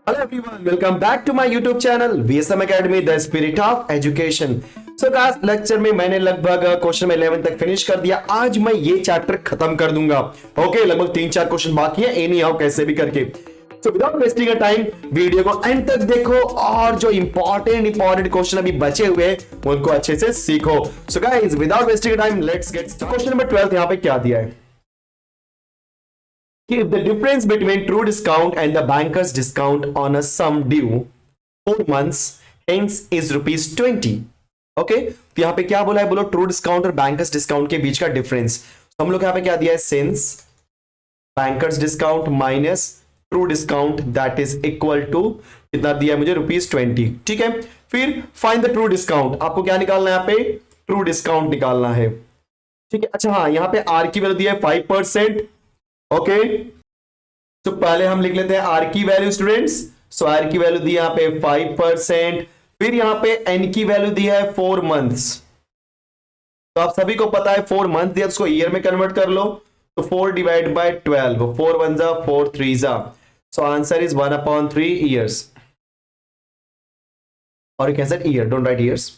Hello everyone, welcome back to my YouTube channel VSM Academy, the spirit of education. So guys, lecture में मैंने लगभग question 11 तक finish कर दिया। आज मैं ये चैप्टर खत्म कर दूंगा। ओके, लगभग 3-4 क्वेश्चन बाकी है, एनी हाउ कैसे भी करके। So without wasting your time, video को एंड तक देखो और जो इंपॉर्टेंट क्वेश्चन अभी बचे हुए हैं उनको अच्छे से सीखो। So guys, without wasting your time, let's get started. Question number 12 यहाँ पे क्या दिया है कि if the difference between true discount and the banker's discount on a sum due 4 months hence is rupees 20. Okay, तो यहां पे क्या बोला है, बोलो ट्रू डिस्काउंट और बैंकर्स डिस्काउंट के बीच का डिफरेंस। तो हम लोग यहां पे क्या दिया है, since bankers discount minus true discount that is equal to कितना दिया है मुझे, ₹20। ठीक है, फिर फाइंड द ट्रू डिस्काउंट। आपको क्या निकालना है, यहां पे ट्रू डिस्काउंट निकालना है। ठीक है, अच्छा हाँ, यहां पे आर की वैल्यू दिया है 5%। ओके, तो पहले हम लिख लेते हैं आर की वैल्यू स्टूडेंट्स। सो आर की वैल्यू दी यहां पे 5%, फिर यहां पे एन की वैल्यू दी है 4 मंथ्स। तो आप सभी को पता है 4 मंथ दिया, उसको ईयर में कन्वर्ट कर लो। तो 4 डिवाइड बाय 12, 4 1 जा 4 3 जा। सो आंसर इज 1/3 ईयर्स, और you can set year, don't write years.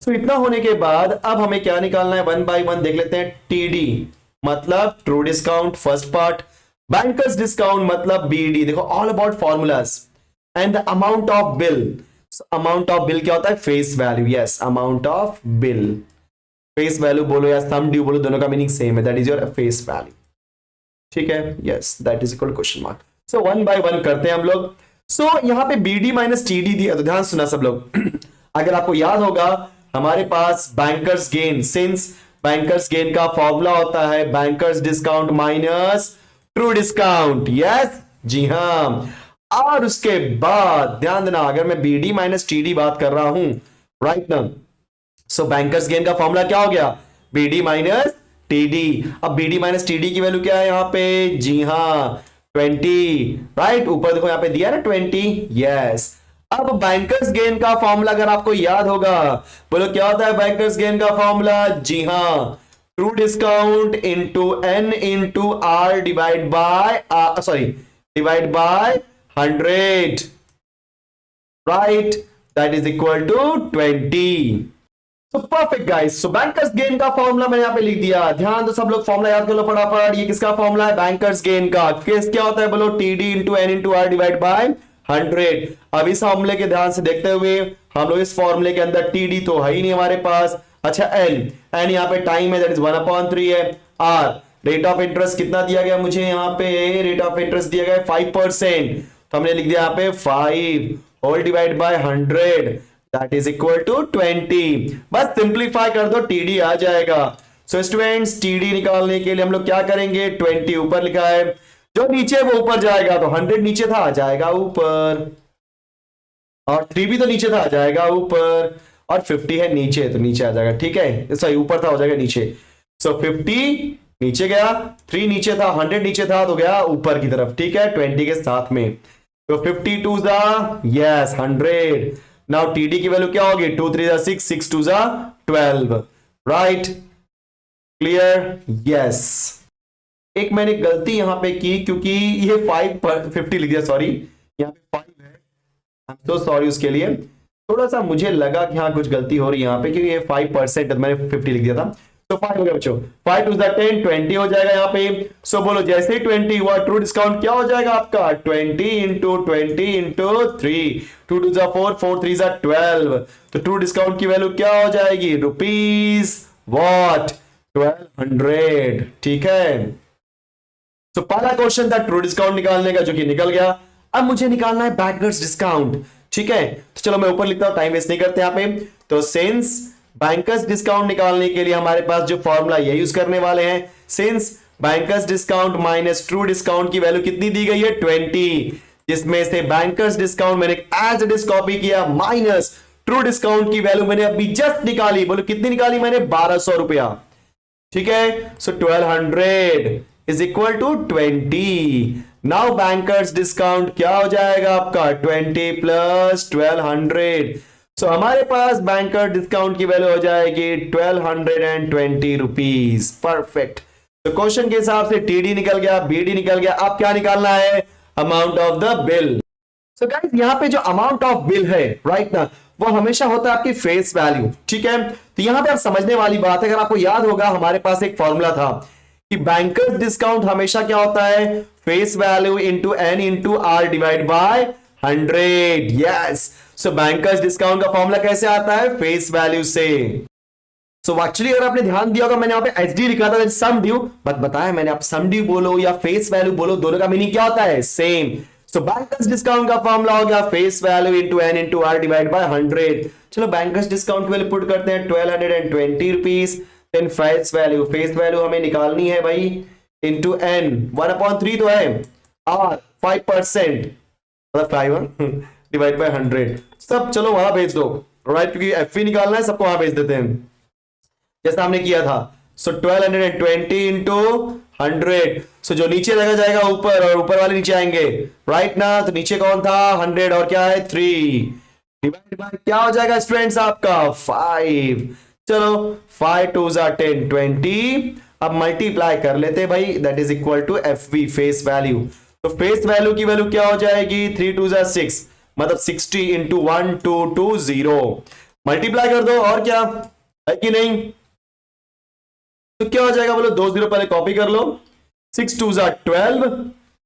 So इतना होने के बाद अब हमें क्या निकालना है, 1 बाय 1 देख लेते हैं। टीडी मतलब true discount first part, bankers discount मतलब बीडी। देखो all about formulas and the amount of bill. Amount of bill क्या होता है, face value. Yes, amount of bill, face value बोलो या सम ड्यू बोलो, दोनों का मीनिंग सेम है, that is your face value. ठीक है, yes, that is equal question mark. So 1 by 1 करते हैं हम लोग। सो यहां पे बीडी माइनस टीडी दिया, तो ध्यान सुना सब लोग। अगर आपको याद होगा हमारे पास banker's gain, since banker's gain का फॉर्मूला होता है banker's discount minus true discount. Yes, जी हां। और उसके बाद ध्यान देना, अगर मैं बीडी माइनस टीडी बात कर रहा हूं राइट ना, सो बैंकर्स गेन का फॉर्मूला क्या हो गया, बीडी माइनस टीडी। अब बीडी माइनस टीडी की वैल्यू क्या है यहां पे, जी हां 20। राइट, ऊपर देखो यहां पे दिया ना 20। यस, अब बैंकर्स गेन का फॉर्मूला अगर आपको याद होगा, बोलो क्या होता है बैंकर्स गेन का फॉर्मूला, जी हां true discount into N into R divide by divide by 100। Right, that is equal to 20। So perfect guys. So bankers gain का फॉर्मूला मैंने यहां पे लिख दिया। ध्यान दो सब लोग, फॉर्मूला याद कर लो फटाफट। ये किसका फॉर्मूला है, बैंकर्स गेन का। केस क्या होता है, बोलो TD into N into R divide by 100। अब इस फॉर्मूले के ध्यान से देखते हुए, हम लोग इस फॉर्मूले के अंदर टीडी तो है ही नहीं हमारे पास। अच्छा, एन यहाँ पे टाइम है, दैट इज 1/3 है। आर रेट ऑफ इंटरेस्ट कितना दिया गया मुझे, यहाँ पे रेट ऑफ इंटरेस्ट दिया गया 5%। तो हमने लिख दिया यहाँ पे 5 whole divide by 100 that is equal to 20। बस सिंप्लीफाई कर दो, टीडी आ जाएगा। सो स्टूडेंट्स, टीडी निकालने के लिए हम लोग क्या करेंगे, 20 ऊपर लिखा है, जो नीचे वो ऊपर जाएगा। तो 100 नीचे था, आ जाएगा ऊपर, और 3 भी तो नीचे था, आ जाएगा ऊपर, और 50 है नीचे तो नीचे आ जाएगा। ठीक है, सॉरी ऊपर था, हो जाएगा नीचे। सो 50 नीचे गया, 3 नीचे था, 100 नीचे था तो गया ऊपर की तरफ। ठीक है, 20 के साथ में। तो 52 जा यस 100। नाउ टीडी की वैल्यू क्या होगी, 2 3 जा 6, 6 2 जा 12। Right, clear, yes. एक मैंने गलती यहां पे की, क्योंकि ये 50 लिख दिया, सॉरी यहाँ पे 5 है, आई एम सो सॉरी उसके लिए। थोड़ा सा मुझे लगा कि हाँ कुछ गलती हो रही है यहाँ पे, क्योंकि ये 5% मैंने 50 लिख दिया था। तो 5 हो गया बच्चों, 5 2 10, 20 हो जाएगा यहाँ पे। सो बोलो जैसे ही 20 हुआ, ट्रू डिस्काउंट क्या हो जाएगा आपका, 20 इंटू 20 इंटू 3, 2 2 जा 4, 4 3 जा 12। तो ट्रू डिस्काउंट की वैल्यू क्या हो जाएगी, रुपीज व्हाट 1200। ठीक है, तो पहला क्वेश्चन था ट्रू डिस्काउंट निकालने का, जो कि निकल गया। अब मुझे निकालना है बैंकर्स डिस्काउंट। ठीक है, तो चलो मैं ऊपर लिखता हूं, टाइम वेस्ट नहीं करते यहां पे। तो सिंस बैंकर्स डिस्काउंट निकालने के लिए हमारे पास जो फॉर्मूला ये यूज करने वाले हैं, since bankers discount minus true discount की वैल्यू कितनी दी गई है, 20, जिसमें से बैंकर्स डिस्काउंट मैंने एज इट इज कॉपी किया, माइनस ट्रू डिस्काउंट की वैल्यू मैंने अभी जस्ट निकाली। बोलो कितनी निकाली मैंने, 1200 रुपया। ठीक है, so 1200 is equal to 20। Now bankers discount क्या हो जाएगा आपका, 20 प्लस 1200। सो हमारे पास बैंकर डिस्काउंट की वैल्यू हो जाएगी 1220 रुपीज। परफेक्ट। तो क्वेश्चन के हिसाब से टीडी निकल गया, बीडी निकल गया। अब क्या निकालना है, amount of the bill. So guys यहाँ पे जो अमाउंट ऑफ बिल है राइट ना, वो हमेशा होता है आपकी फेस वैल्यू, ठीक है। तो यहां पे आप समझने वाली बात है, अगर आपको याद होगा हमारे पास एक फॉर्मूला था कि बैंकर्स डिस्काउंट हमेशा क्या होता है, face value into N into R divide by 100। Yes, so bankers discount का फॉर्मूला कैसे आता है, फेस वैल्यू से। सो एक्चुअली अगर आपने ध्यान दिया होगा मैंने यहाँ पे एचडी लिखा था सम ड्यू, बट बताया मैंने, आप सम ड्यू बोलो या फेस वैल्यू बोलो, दोनों का मीनिंग क्या होता है, सेम। सो बैंकर्स डिस्काउंट का फॉर्मूला हो गया face value into N into R divide by 100। चलो बैंकर्स डिस्काउंट वैल्यू पुट करते हैं 1220 रुपीज, देन फेस वैल्यू हमें निकालनी है भाई इंटू एन, 1/3 तो है, आर 5%, मतलब 5 डिवाइड बाय 100। सब चलो वहां भेज दो राइट, क्योंकि एफ निकालना है, सबको वहां भेज देते हैं जैसा हमने किया था। सो 1220 इंटू 100, सो जो नीचे लगा जाएगा ऊपर और ऊपर वाले नीचे आएंगे राइट ना, तो नीचे कौन था 100 और क्या है 3, डिवाइड बाय क्या हो जाएगा स्टूडेंट्स आपका 5। चलो 5 2 10 20, अब मल्टीप्लाई कर लेते भाई, that is equal to F V face value. तो फेस वैल्यू की वैल्यू क्या हो जाएगी 3 2 6, मतलब 60 इंटू 1220, मल्टीप्लाई कर दो और क्या है कि नहीं। तो क्या हो जाएगा बोलो, 2 0 पहले कॉपी कर लो, 6 2 12,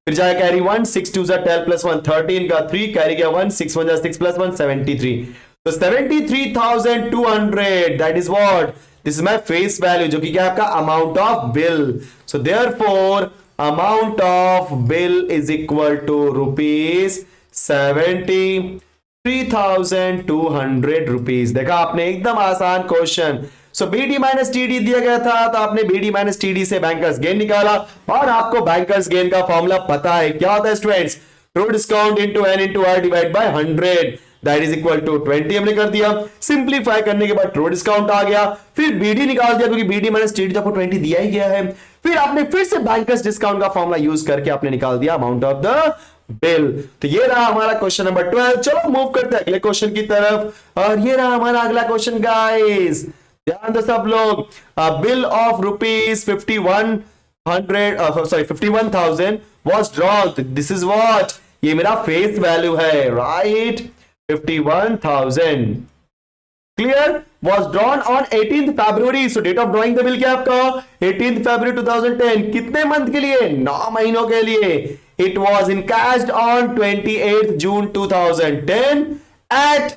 फिर जाएगा कैरी 1, 6 2 12 प्लस 1 13 का 3, कैरी गया 1, 6 1 6 प्लस 1 73। तो 73,200, that is what, this is my face value, जो कि क्या है आपका amount of bill. So therefore amount of bill is equal to rupees 73,200 rupees. देखा आपने, एकदम आसान question. So BD minus TD दिया गया था, तो आपने बीडी माइनस टीडी से बैंकर्स गेन निकाला, और आपको बैंकर्स गेन का फॉर्मूला पता है, क्या होता है students, true discount into N into R divide by 100, that is equal to 20 हमने कर दिया। सिंप्लीफाई करने के बाद ट्रू डिस्काउंट आ गया, फिर बीडी निकाल दिया क्योंकि बीडी माइनस टीडी आपको 20 दिया ही गया है, फिर आपने फिर से बैंकर्स डिस्काउंट का फॉर्मूला यूज करके आपने निकाल दिया अमाउंट ऑफ द बिल। तो ये रहा हमारा क्वेश्चन नंबर 12। चलो मूव करते हैं अगले क्वेश्चन की तरफ, और ये रहा हमारा अगला क्वेश्चन गाइस, ध्यान दो सब लोग। Bill of rupees 51,000 was drawn, this is what, ये मेरा फेस वैल्यू है right, 51,000 clear, was drawn on 18th February। So date of drawing the bill क्या आपका 18th February 2010, कितने मंथ के लिए, 9 महीनों के लिए। It was encashed on 28th June 2010 at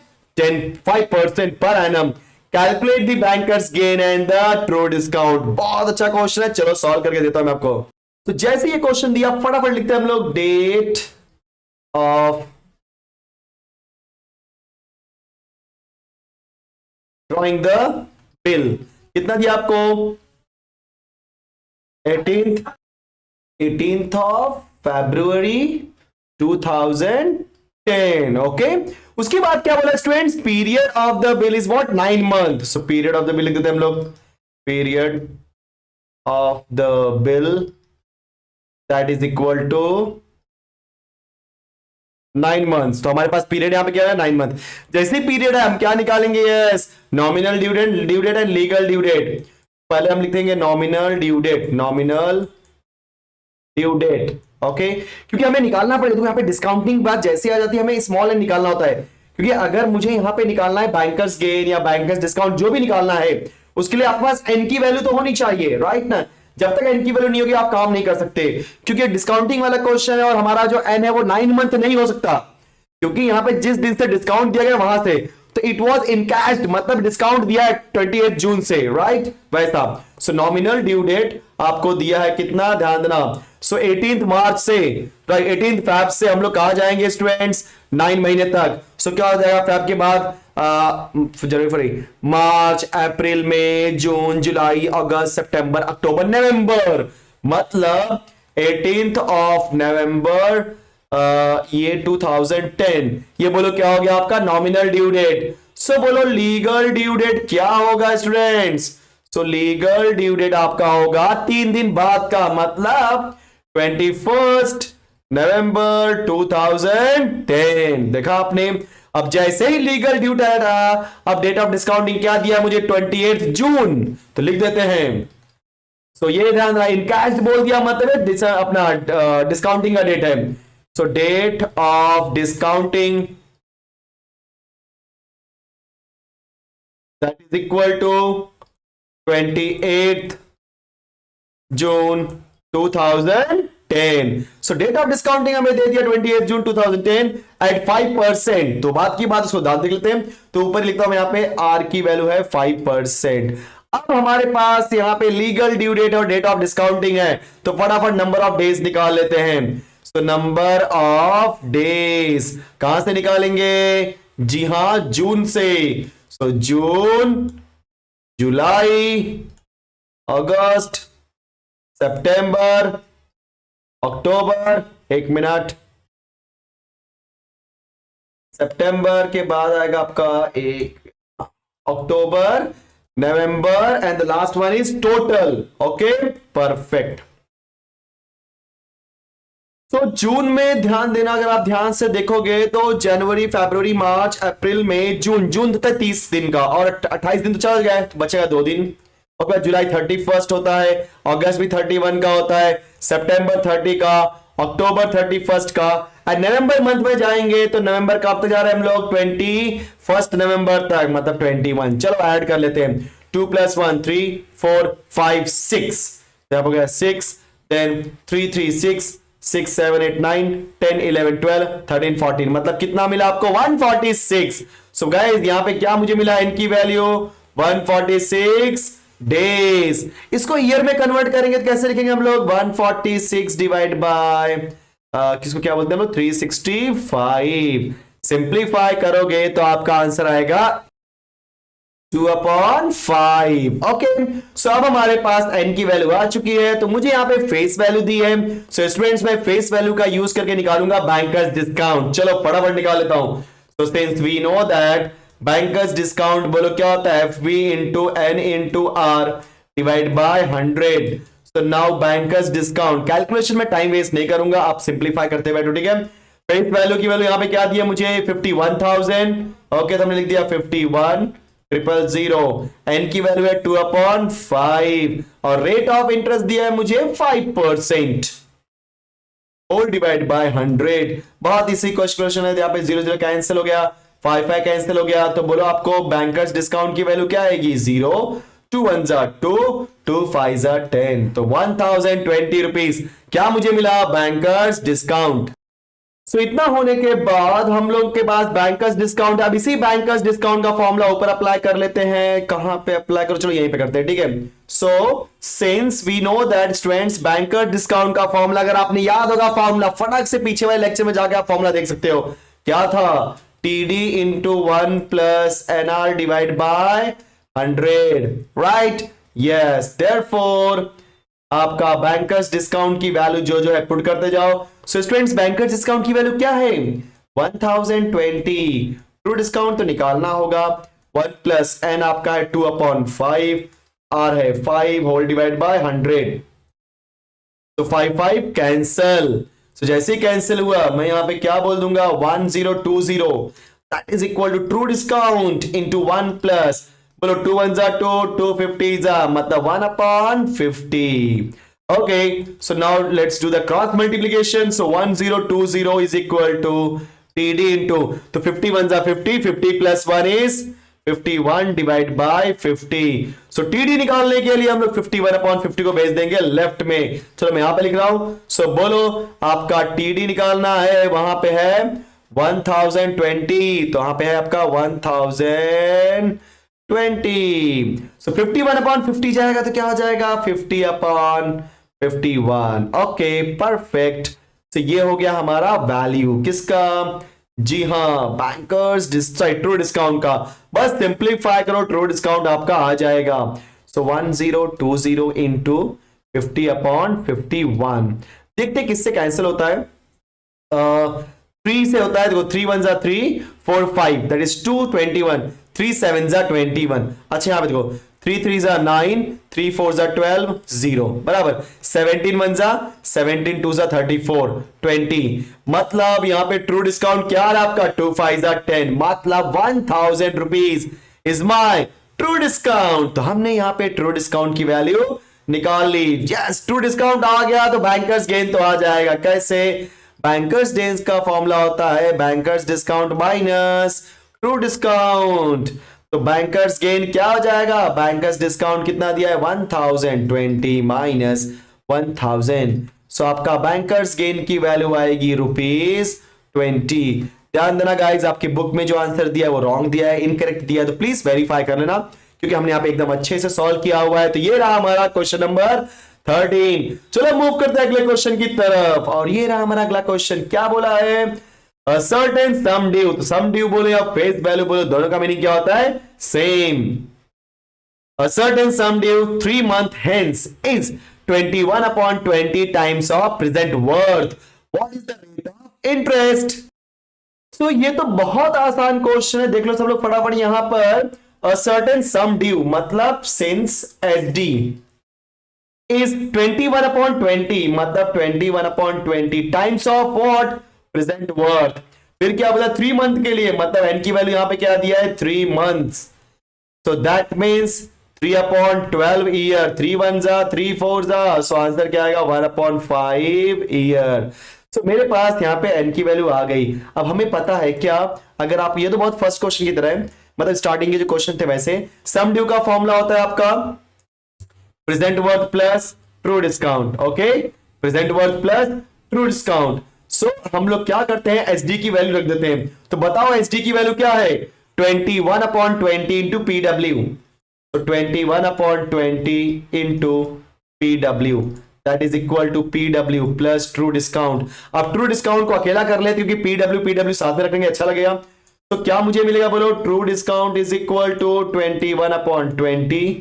5% per annum, calculate the banker's gain and the true discount. बहुत अच्छा क्वेश्चन है, चलो सॉल्व करके देता हूं मैं आपको। तो जैसे ये क्वेश्चन दिया फटाफट लिखते हैं हम लोग, date of drawing the bill, कितना दिया आपको 18th of February 2010, ओके। उसके बाद क्या बोला students, period of the bill is what 9 month. So period of the bill लिख देते हैं हम लोग, period of the bill that is equal to 9 months. तो हमारे पास पीरियड यहां पे क्या है 9 मंथ। जैसे पीरियड है हम क्या निकालेंगे, yes nominal due date and legal due date. पहले हम लिख देंगे nominal due date, nominal due date, okay, क्योंकि हमें निकालना पड़ेगा। तो यहाँ पे डिस्काउंटिंग बात जैसे आ जाती है, हमें स्मॉल एन निकालना होता है, क्योंकि अगर मुझे यहाँ पे निकालना है बैंकर्स गेन या बैंकर्स डिस्काउंट जो भी निकालना है, उसके लिए आपके पास एन की वैल्यू तो होनी चाहिए राइट ना। जब तक एन की वैल्यू नहीं होगी आप काम नहीं कर सकते, क्योंकि डिस्काउंटिंग वाला क्वेश्चन है और हमारा जो एन है वो 9 मंथ नहीं हो सकता, क्योंकि यहाँ पे जिस दिन से डिस्काउंट दिया गया वहां से, तो इट वाज इनकैश्ड मतलब डिस्काउंट दिया है 28 जून से राइट, वैसा। सो नॉमिनल ड्यू डेट आपको दिया है कितना, ध्यान देना। सो 18th मार्च से राइट, 18th फैब से हम लोग कहा जाएंगे स्टूडेंट्स 9 महीने तक। सो क्या हो जाएगा फैब के बाद जनवरी, मार्च, अप्रैल, मई, जून, जुलाई, अगस्त, सितंबर, अक्टूबर, नवंबर, मतलब 18th of नवंबर ये 2010, ये बोलो क्या हो गया आपका नॉमिनल ड्यू डेट। सो बोलो लीगल ड्यू डेट क्या होगा students, so legal due date आपका होगा 3 दिन बाद का, मतलब 21st नवंबर 2010। देखा आपने, अब जैसे ही लीगल ड्यू डेट आया, अब डेट ऑफ डिस्काउंटिंग क्या दिया मुझे 28 जून, तो लिख देते हैं। सो ये ध्यान रहा, इनकैश बोल दिया मतलब अपना डिस्काउंटिंग का डेट है, so date of discounting that is equal to 28th June 2010. So date of discounting हमें दे दिया 28 जून 2010 एट 5%. तो बात की बात उसको दांत देख लेते हैं. तो ऊपर लिखता हूं यहां पे आर की वैल्यू है 5%. अब हमारे पास यहां पे लीगल ड्यू डेट और डेट ऑफ डिस्काउंटिंग है, तो फटाफट नंबर ऑफ डेज निकाल लेते हैं. सो नंबर ऑफ डेज कहां से निकालेंगे? जी हां, जून से. सो जून, जुलाई, अगस्त, सितंबर, अक्टूबर, एक मिनट, सितंबर के बाद आएगा आपका एक अक्टूबर, नवंबर and the last one is total. Okay, perfect. तो जून में ध्यान देना, अगर आप ध्यान से देखोगे तो जनवरी, फरवरी, मार्च, अप्रैल, मई, जून. जून होता है 30 दिन का और 28 दिन तो चल गया तो बचेगा 2 दिन. और फिर जुलाई 31 होता है, अगस्त भी 31 का होता है, सितंबर 30 का, अक्टूबर 31 का. एंड नवंबर मंथ में जाएंगे तो नवंबर कब तक जा रहे हैं हम लोग? 21 नवंबर तक, मतलब 21. चलो ऐड कर लेते हैं. 2 + 1 3 4 5 6. हो गया 6, then 3 3 6 6 7 8 9 10 11 12 13 14. मतलब कितना मिला आपको? 146. सो गाइस यहां पे क्या मुझे मिला? इनकी वैल्यू 146 डेज. इसको ईयर में कन्वर्ट करेंगे तो कैसे लिखेंगे हम लोग? 146 डिवाइड बाय किसको क्या बोलते हैं हम लोग? 365. सिंप्लीफाई करोगे तो आपका आंसर आएगा 2/5. ओके, सो अब हमारे पास n की वैल्यू आ चुकी है, तो मुझे यहां पे फेस वैल्यू दी है. सो स्टूडेंट्स मैं फेस वैल्यू का यूज करके निकालूंगा बैंकर्स डिस्काउंट. चलो फटाफट निकाल लेता हूं. So since we know that bankers discount बोलो क्या होता है? FV into n into r divide by 100. So now bankers discount calculation में टाइम वेस्ट नहीं करूंगा, आप सिंप्लीफाई करते बैठो. ठीक है, फेस वैल्यू की वैल्यू यहां पे क्या दी है मुझे? 51,000. ओके, तो हमने लिख दिया 51,000. n की वैल्यू है 2/5 और रेट ऑफ इंटरेस्ट दिया है मुझे 5%. Whole divide by 100. बहुत इसी क्वेश्चन है, यहाँ पे 0 0 कैंसिल हो गया, 5 5 कैंसिल हो गया. तो बोलो आपको बैंकर्स डिस्काउंट की वैल्यू क्या आएगी? 0. 2 1 2, 2 5 10. तो 1020 रुपीज क्या मुझे मिला? Bankers discount. सो इतना होने के बाद हम लोग के पास बैंकर्स डिस्काउंट. अब इसी बैंकर्स डिस्काउंट का फॉर्मूला ऊपर अप्लाई कर लेते हैं. कहां पे अप्लाई करो? चलो यहीं पे करते हैं. ठीक है, so since we know that students banker discount का फॉर्मूला, अगर आपने याद होगा फॉर्मूला, फटाक से पीछे वाले लेक्चर में जाके आप फॉर्मूला देख सकते हो. क्या था? TD into 1 plus NR divide by 100. Right? Yes. Therefore आपका बैंकर्स डिस्काउंट की वैल्यू जो जो है पुट करते जाओ. सो स्टूडेंट्स बैंकर्स डिस्काउंट की वैल्यू क्या है? 1020. ट्रू डिस्काउंट तो निकालना होगा. 1 प्लस n आपका है 2/5, r है 5 होल डिवाइड बाय 100. तो 5 5 कैंसल. सो जैसे ही कैंसिल हुआ मैं यहां पे क्या बोल दूंगा? 1020. That is equal to true discount into 1 plus, बोलो 2 1 2, 2 50 मतलब 1/50. Okay, so now let's do the cross multiplication. So 1020 is equal to TD into, तो 50 1 50, 50 plus 1 is 51 divide by 50. So TD निकालने के लिए हम लोग 51/50 को भेज देंगे लेफ्ट में. चलो मैं यहां पे लिख रहा हूं. So बोलो आपका TD निकालना है, वहां पे है 1020, तो वहां पे है आपका 1020. So 51/50 जाएगा तो क्या हो जाएगा? 50/51. Okay, perfect. तो ये हो गया हमारा वैल्यू किसका? जी हां, बैंकर्स ट्रू डिस्काउंट का. बस सिंप्लीफाई करो, ट्रू डिस्काउंट आपका आ जाएगा. सो 1020 इंटू 50/51. देखते किससे कैंसिल होता है. 3 से होता है. देखो 3 1 3 4 5, दैट इज 221. 3 7 21. अच्छा यहां पे देखो 3 3 9, 3 4 12, 0 बराबर. 17 1 17 2 34, 20. मतलब यहां पे ट्रू डिस्काउंट क्या है आपका? 2 5 10, मतलब 1000 rupees is my true discount. तो हमने यहां पे ट्रू डिस्काउंट की वैल्यू निकाल ली. यस, ट्रू डिस्काउंट आ गया तो बैंकर्स गेन तो आ जाएगा. कैसे? बैंकर्स डेज का फॉर्मूला होता है banker's discount minus true discount. तो बैंकर्स गेन क्या हो जाएगा, बैंकर्स डिस्काउंट कितना दिया है 1020 माइनस 1000, सो आपका बैंकर्स गेन की वैल्यू आएगी ₹20। ध्यान देना गाइस, आपकी बुक में जो आंसर दिया है वो रॉन्ग दिया है, इनकरेक्ट दिया है, तो प्लीज वेरीफाई कर लेना क्योंकि हमने यहाँ पे एकदम अच्छे से सॉल्व किया हुआ है। तो ये रहा हमारा क्वेश्चन नंबर 13। चलो मूव करते हैं अगले क्वेश्चन की तरफ, और ये रहा हमारा अगला क्वेश्चन। क्या बोला है, A certain sum due, तो sum due बोलो या फेस वैल्यू बोलो, दोनों का मीनिंग क्या होता है, same. A certain sum due 3 month hence is 21/20 times of present worth. What is the rate of interest? So ये तो बहुत आसान क्वेश्चन है, देख लो सब लोग फटाफट यहां पर। A certain sum due मतलब since SD is 21/20 मतलब 21/20 times of what, present worth. फिर क्या बोला 3 मंथ के लिए, मतलब एन की वैल्यू यहां पे क्या दिया है 3 months, so that means 3/12 year, 3 1 जा 3 4 जा, सो आंसर क्या आएगा 1/5 ईयर। सो मेरे पास यहां पे एन की वैल्यू आ गई। अब हमें पता है क्या, अगर आप, ये तो बहुत फर्स्ट क्वेश्चन की तरह है, मतलब स्टार्टिंग के जो क्वेश्चन थे वैसे, सम ड्यू का फॉर्मूला होता है आपका present worth plus true discount. Okay, present worth plus true discount. So हम लोग क्या करते हैं, एसडी की वैल्यू रख देते हैं। तो बताओ एसडी की वैल्यू क्या है, 21/20 इंटू पीडब्ल्यू, तो 21/20 into PW that is equal to PW plus true discount. अब ट्रू डिस्काउंट को अकेला कर लेते क्योंकि पीडब्ल्यू साथ में रखेंगे अच्छा लगेगा। तो क्या मुझे मिलेगा बोलो, true discount is equal to 21/20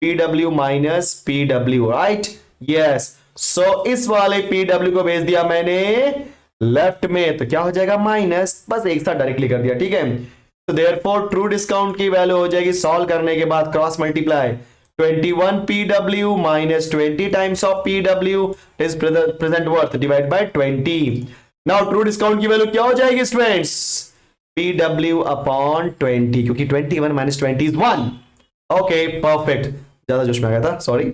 PW minus PW, right, yes. So इस वाले पीडब्ल्यू को भेज दिया मैंने लेफ्ट में, तो क्या हो जाएगा माइनस, बस एक साथ डायरेक्टली कर दिया, ठीक है। तो देयरफॉर ट्रू डिस्काउंट की वैल्यू हो जाएगी, सॉल्व करने के बाद cross multiply 21 PW minus 20 times of PW is present worth divide by 20। Now true discount की वैल्यू क्या हो जाएगी स्टूडेंट्स, pw/20, क्योंकि 21 माइनस 20 इज 1। ओके परफेक्ट, ज्यादा जोश में आ गया था, सॉरी।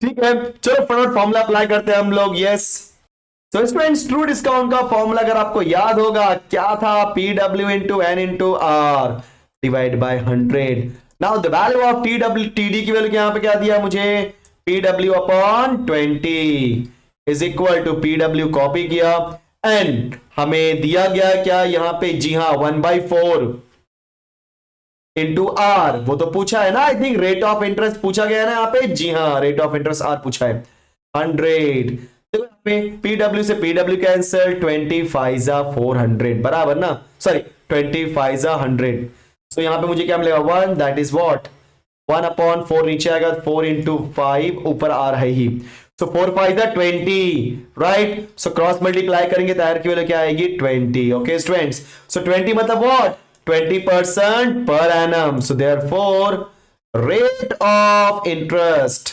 ठीक है, चलो फटाफट फॉर्मूला अप्लाई करते हैं हम लोग। Yes, so students true discount का फॉर्मूला अगर आपको याद होगा क्या था, PW into N into R divide by 100। Now the value of TW, TD की वैल्यू यहां पे क्या दिया मुझे, pw/20 is equal to PW, copy किया, एंड हमें दिया गया क्या यहां पे, जी हां 1/4 इंटू आर, वो तो पूछा है ना, I think rate of interest पूछा गया है ना यहाँ पे, जी हाँ रेट ऑफ इंटरेस्ट आर पूछा है 100। तो यहाँ पे पीडब्ल्यू से पीडब्ल्यू कैंसिल, 25 जा 400 बराबर ना, सॉरी 25 जा 100। सो यहाँ पे मुझे क्या मिलेगा 1, दैट इज व्हाट 1/4 नीचे आएगा, 4 इंटू 5 ऊपर आ रहा है ही, सो 4 5 जा 20, राइट। सो क्रॉस मल्टीप्लाई करेंगे तो आर की वैल्यू क्या आएगी 20। ओके स्टूडेंट्स, सो 20 मतलब what 20% per annum. So therefore, rate of interest,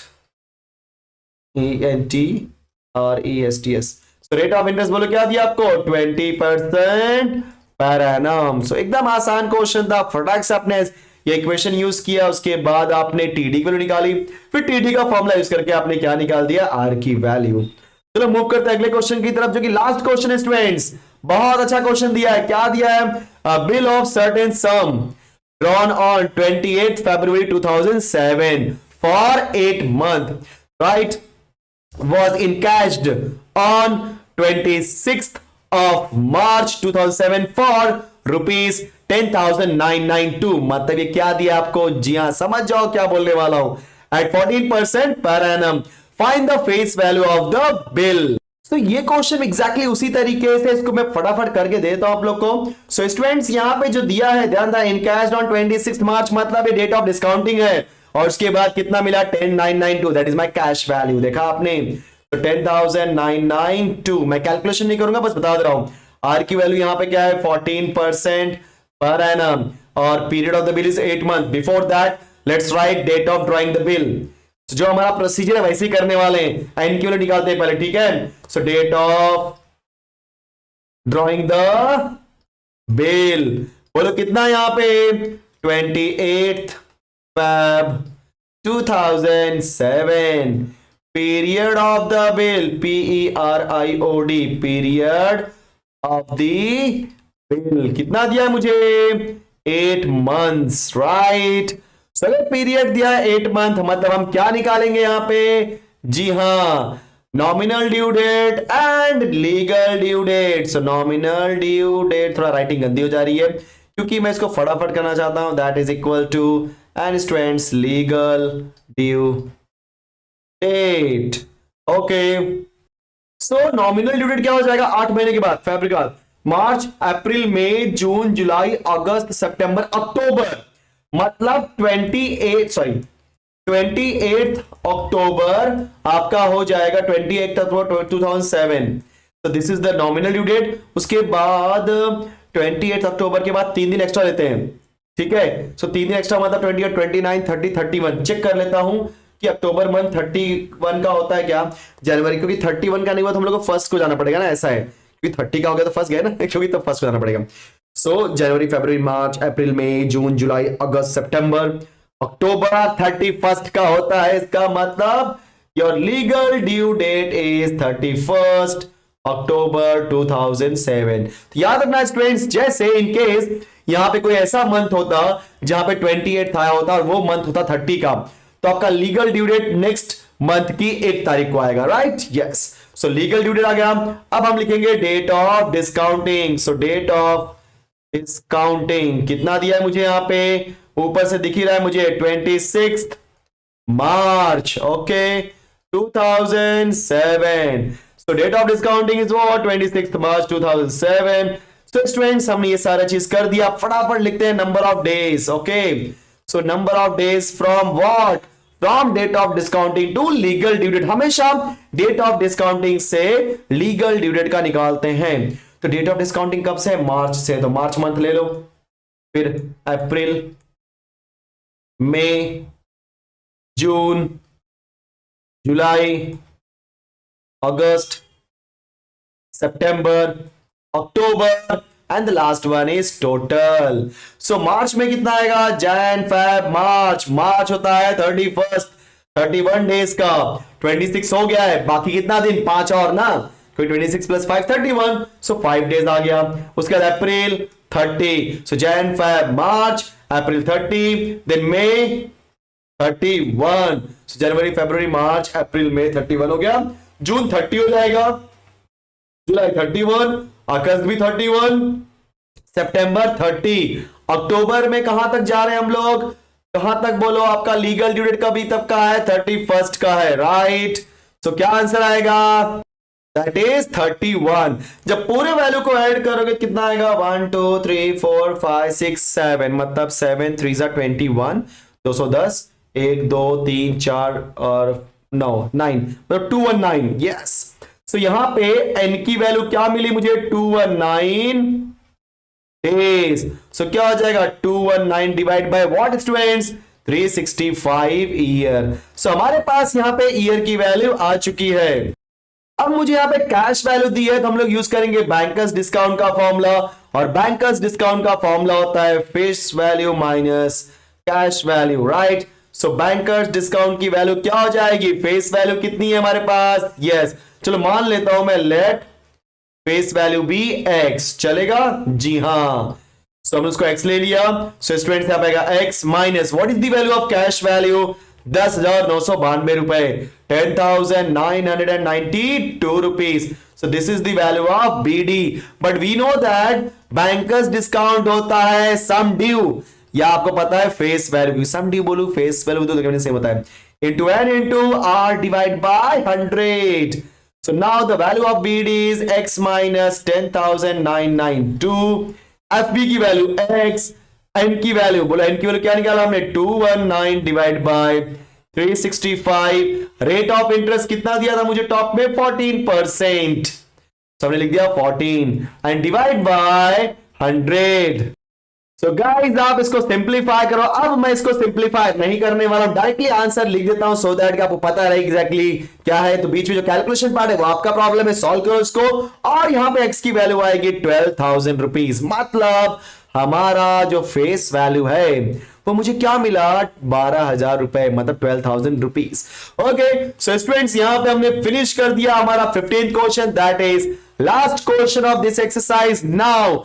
ENTRESTS. So rate of interest बोलो क्या दिया आपको 20% per annum. So एकदम आसान क्वेश्चन था, फटाक से आपने ये इक्वेशन यूज किया, उसके बाद आपने टीडी की वैल्यू निकाली, फिर टीडी का फॉर्मूला यूज करके आपने क्या निकाल दिया, आर की वैल्यू। चलो मूव करते हैं अगले क्वेश्चन की तरफ, जो कि लास्ट क्वेश्चन है स्टूडेंट्स। बहुत अच्छा क्वेश्चन दिया है, क्या दिया है, bill of certain some drawn on 28 February 2007 for 8 month, right, was encashed on 26th of March 2007 for ₹10,992। मतलब ये क्या दिया आपको, जी हाँ समझ जाओ क्या बोलने वाला हूं, at 14% per annum find the face value of the bill। तो ये क्वेश्चन एग्जैक्टली उसी तरीके से, इसको मैं फटाफट करके देता हूं आप लोग को। सो स्टूडेंट्स यहां पे जो दिया है, ध्यान था, इनकैश्ड ऑन 26 मार्च मतलब ये डेट ऑफ डिस्काउंटिंग है, और उसके बाद कितना मिला 10,992, that is my cash value. देखा आपने, तो 10,992, मैं कैलकुलेशन नहीं करूंगा बस बता दे रहा हूं। आर की वैल्यू यहां पे क्या है 14% पर एनम, और period of the bill is 8 month। Before that let's write date of drawing the bill. जो हमारा प्रोसीजर है वैसे ही करने वाले हैं, एन की वैल्यू निकालते हैं पहले, ठीक है। So date of drawing the bill बोलो कितना यहां पे 28 Feb 2007 period of the bill, PERIOD, period of the bill कितना दिया है मुझे? 8 मंथ्स, राइट। सो अगर पीरियड दिया है 8 मंथ, मतलब हम क्या निकालेंगे यहां पे? जी हां, nominal due date and legal due date. So nominal due date, थोड़ा राइटिंग गंदी हो जा रही है क्योंकि मैं इसको फटाफट करना चाहता हूं, that is equal to and students legal due date. Okay, so nominal due date क्या हो जाएगा? 8 महीने के बाद, फरवरी के बाद, मार्च, अप्रैल, मई, जून, जुलाई, अगस्त, सितंबर, अक्टूबर, मतलब 28 अक्टूबर आपका हो जाएगा, 28 अक्टूबर 2007। तो this is the nominal due date. उसके बाद 28 अक्टूबर के बाद 3 दिन एक्स्ट्रा लेते हैं, ठीक है। सो 3 दिन एक्स्ट्रा मतलब 28, 29, 30, 31। चेक कर लेता हूं कि अक्टूबर मंथ 31 का होता है क्या, जनवरी, क्योंकि 31 का नहीं हुआ तो हम लोग को फर्स्ट को जाना पड़ेगा ना, ऐसा है, क्योंकि 30 का हो गया तो फर्स्ट गया ना, क्योंकि तो फर्स्ट को जाना पड़ेगा। सो जनवरी, फरवरी, मार्च, अप्रैल, मई, जून, जुलाई, अगस्त, सितंबर, अक्टूबर 31 का होता है। इसका मतलब your legal due date is 31 October 2007। तो याद रखना स्टूडेंट्स, जैसे इन केस यहां पे कोई ऐसा मंथ होता जहां पे 28 आया होता और वो मंथ होता 30 का, तो आपका legal due date next month की 1 तारीख को आएगा, right? Yes. So legal due date आ गया। अब हम लिखेंगे date of discounting. So date of discounting कितना दिया है मुझे यहां पे? ऊपर से दिख ही रहा है मुझे 26 मार्च, okay, 2007। So date of discounting is what? 26 March 2007। So students, हमने ये सारा चीज कर दिया। फटाफट लिखते हैं number of days, okay. So number of days from what? From date of discounting to legal due date. हमेशा डेट ऑफ डिस्काउंटिंग से लीगल ड्यू डेट का निकालते हैं। तो डेट ऑफ डिस्काउंटिंग कब से? मार्च से, तो मार्च मंथ ले लो, फिर अप्रैल, मई, जून, जुलाई, अगस्त, सितंबर, अक्टूबर, and the last one is total. So मार्च में कितना आएगा? जैन, फेब, मार्च। मार्च होता है 31, 31 डेज का, 26 हो गया है, बाकी कितना दिन? 5 और ना, कोई 26 प्लस 5 31। सो 5 डेज आ गया। उसके बाद अप्रैल 30, सो जैन, फेब, मार्च, अप्रैल 30, देन मई 31, सो जनवरी, फरवरी, मार्च, अप्रैल, मई 31 हो गया। जून 30 हो जाएगा, जुलाई 31, अगस्त भी 31, सितंबर 30। अक्टूबर में कहां तक जा रहे हैं हम लोग? कहां तक बोलो? आपका लीगल ड्यू डेट का भी तब का है, 31 का है, राइट? सो क्या आंसर आएगा? That is 31। जब पूरे वैल्यू को ऐड करोगे कितना आएगा? 1 2 3 4 5 6 7, मतलब 7 3 21, 210, 1 2 3 4 और 9 9, मतलब 219। यस। सो यहां पे n की वैल्यू क्या मिली मुझे? 219 डेज। सो क्या हो जाएगा? 219 divide by what students? 365 year. So हमारे पास यहां पे ईयर की वैल्यू आ चुकी है। अब मुझे यहां पे कैश वैल्यू दी है, तो हम लोग यूज करेंगे बैंकर्स डिस्काउंट का फॉर्मूला, और बैंकर्स डिस्काउंट का फॉर्मूला होता है face value minus cash value, right? So bankers discount की वैल्यू क्या हो जाएगी? फेस वैल्यू कितनी है हमारे पास? यस, चलो मान लेता हूं मैं, let face value be X, चलेगा? जी हां। सो हमने उसको एक्स ले लिया। सो स्टूडेंट्स यहां पे आएगा X minus what is the value of cash value? 10,992 रुपए, 10,992 rupees. So this is the value of BD. But we know that bankers discount होता है सम ड्यू, या आपको पता है फेस वैल्यू, सम ड्यू बोलू फेस वैल्यू तो same होता है, into n into r divide by 100. So now the value of BD is x minus 10,992. FB की वैल्यू x, n की वैल्यू, बोलो n की वैल्यू क्या निकाला हमने? 219 divide bye 365। Rate of interest कितना दिया था मुझे टॉप में? 14%। तो हमने लिख दिया 14 and divide by 100। So guys आप इसको सिंप्लीफाई करो। अब मैं इसको सिंप्लीफाई नहीं करने वाला हूं, डायरेक्टली आंसर लिख देता हूं सो दैट कि आपको पता रहे एग्जैक्टली क्या है। तो बीच में जो कैलकुलेशन पार्ट है वो आपका प्रॉब्लम है, सॉल्व करो इसको। और यहां पे x की वैल्यू आएगी 12,000 रुपीज, मतलब हमारा जो फेस वैल्यू है वो मुझे क्या मिला, 12,000 रुपए, मतलब 12,000 रुपीज। ओके, सो स्टूडेंट्स यहां पे हमने फिनिश कर दिया हमारा 15th question, that is last question of this exercise. Now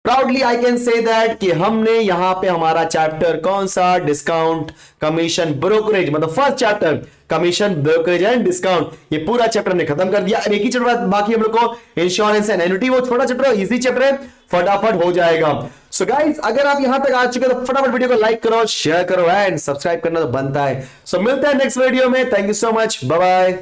proudly I can say that कि हमने यहां पे हमारा चैप्टर कौन सा, डिस्काउंट कमीशन ब्रोकरेज, मतलब first chapter commission brokerage and discount, ये पूरा चैप्टर ने खत्म कर दिया। एक ही चैप्टर बाकी हम लोग को इंश्योरेंस एंड एन्युटी, वो छोटा चैप्टर इजी चैप्टर है, फटाफट हो जाएगा। सो गाइस अगर आप यहां तक आ चुके हो तो फटाफट वीडियो को लाइक करो, शेयर करो एंड सब्सक्राइब करना तो बनता है। सो मिलते हैं नेक्स्ट वीडियो में। Thank you so much, bye bye.